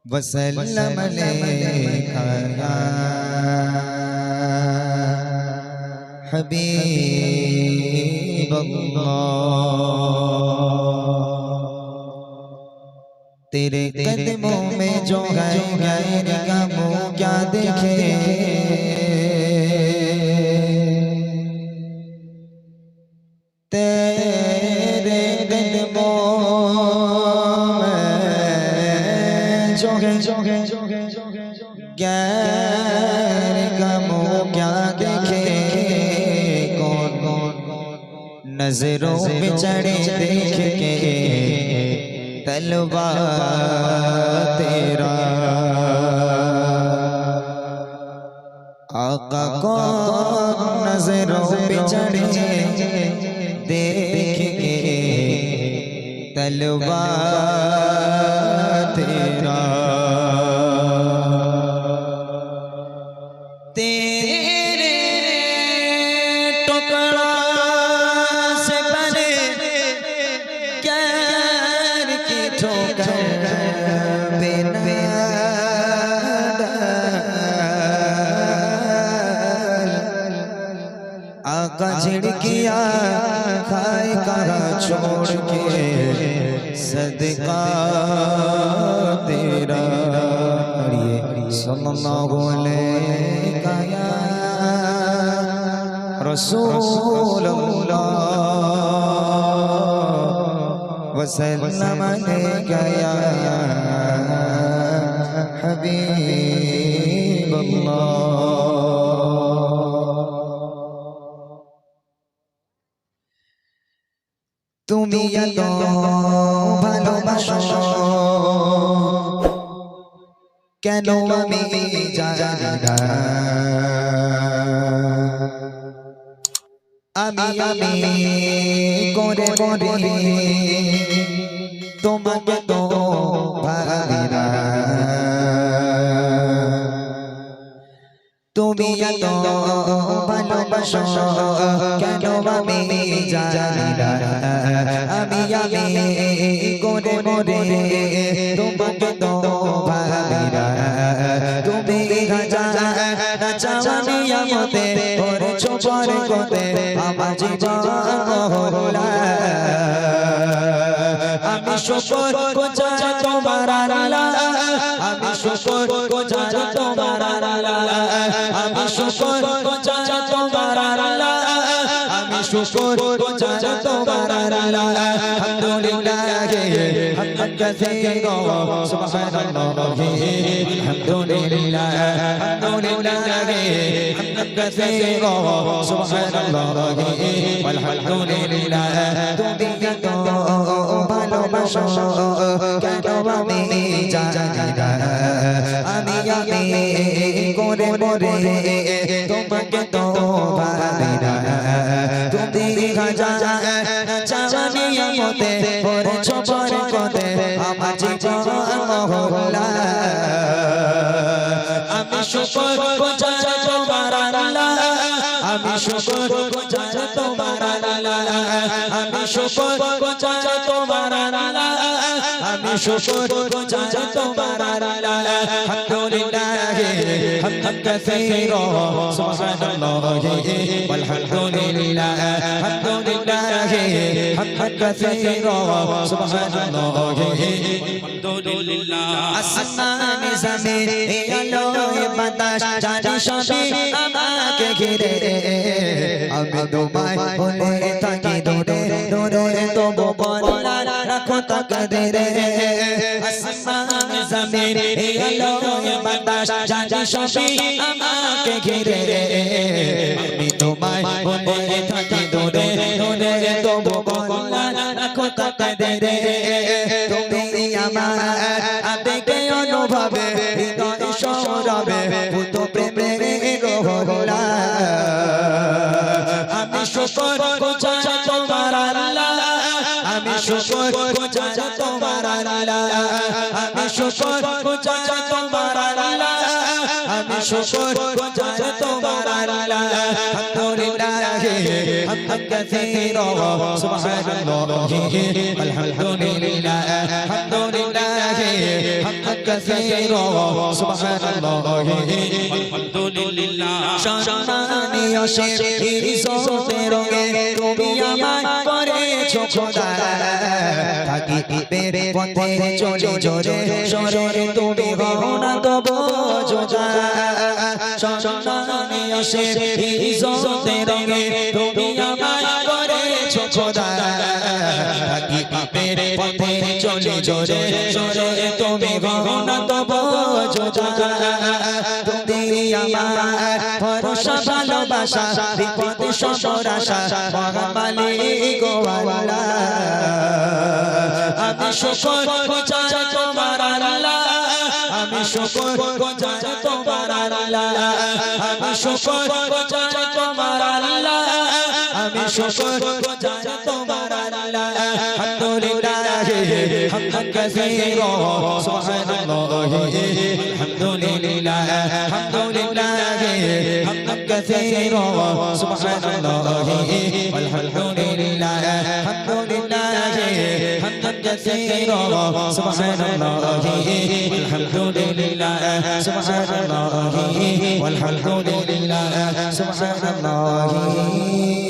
वसल्लम अलैका या हबीब अल्लाह। तेरे कदमों में जो है गैर का मुँह क्या देखे, तेरे कदमों में जो है गैर का मुँह क्या देखे। कौन नजरों में चढ़े देख के तलवा तेरा, आका कौन नजरों में चढ़े देख के तलवा तेरा। तेरे टुकड़ा से बने गैर की ठोकर आका झिड़किया खाए करा छोड़ के सदका तेरा। सल्लल्लाहु अलैका या रसूल अल्लाह वसल्लम अलैका या हबीब अल्लाह। তুমি এত ভালোবাসো কেন আমি জানি না, আমি করে করে তোমাকে তো ভাবি না। তুমি এত ভালোবাসো কেন আমি জানি না, আমি করে করে তোমাকে তো ভাবি না। তুমি চাওয়ানি আমাতে ওরে ছোপর কোতে আমার জীবন হলা। আমি শুকর গুজার তোমার আল্লাহ, আমি শুকর গুজার তোমার আল্লাহ, আমি শুকর গুজার তোমার আল্লাহ, আমি শুকর গুজার তোমার আল্লাহ। আলহামদুলিল্লাহ হামদান কাসীরা সুবহানাল্লাহ, আলহামদুলিল্লাহ আলহামদুলিল্লাহ হামদান কাসীরা সুবহানাল্লাহ আলহামদুলিল্লাহ। তুমি এত ভালোবাসো কেন আমি জানি না, আমি করে করে তোমাকে তো ভাবি না। তুমি চাওয়ানি আমাতে ওরে ছোপর কোতে আমার জীবন হলা। আমি শুকর গুজার তোমার আল্লাহ, আমি শুকর গুজার তোমার আল্লাহ, আমি শুকর গুজার তোমার আল্লাহ, আমি শুকর গুজার তোমার আল্লাহ। আলহামদুলিল্লাহ হামদান কাসীরা সুবহানাল্লাহ আলহামদুলিল্লাহ, আলহামদুলিল্লাহ হামদান কাসীরা সুবহানাল্লাহ আলহামদুলিল্লাহ। আসমানে জমিনে আলোয় বাতাস জানি সবই আমাকে ঘিরে, আমি তোমায় বলে থাকি দূরে দূরে তবু বলা রাখো তাকদীরে। আসমানে জমিনে আলোয় বাতাস জানি সবই আমাকে ঘিরে, আমি তোমায় বলে থাকি দূরে দূরে তবু বলা রাখো তাকদীরে। তুমি আমার আবেগে অনুভবে হৃদয় সৌরভে ভূত প্রেমে রোহলা। আমি শুকর গুজার তোমার আল্লাহ, আমি শুকর গুজার তোমার আল্লাহ, আমি শুকর গুজার তোমার আল্লাহ, আমি শুকর গুজার তোমার আল্লাহ। আলহামদুলিল্লাহ حمدا كثيرا سبحان الله الحمد لله الحمد لله حمدا كثيرا سبحان الله الحمد لله সম্মানীয় ইজ্জতের রঙে তুমি আমায় করেছো খোদা থাকিবে পথে চলে জোরে সরে তুমি হও না তবু যোজা সম্মানীয় ইজ্জতের রঙে তুমি আমায় করেছো খোদা থাকিবে পথে চলে জোরে সরে তুমি হও না তবু যোজা তুমি আমার ভরসা ভালোবাসা বিপদে সবার আশা মহামালিক গো আল্লাহ আমি শুকর গুজার তোমার আল্লাহ আমি শুকর গুজার তোমার আল্লাহ আমি শুকর গুজার তোমার আল্লাহ আমি শুকর গুজার তোমার আল্লাহ আলহামদুলিল্লাহ হামদান কাসীরা সুবহানাল্লাহ আলহামদুলিল্লাহ আলহামদুলিল্লাহ হামদান কাসীরা সুবহানাল্লাহ আলহামদুলিল্লাহ আলহামদুলিল্লাহ হামদান কাসীরা সুবহানাল্লাহ আলহামদুলিল্লাহ সুবহানাল্লাহ والحمد لله سبحان الله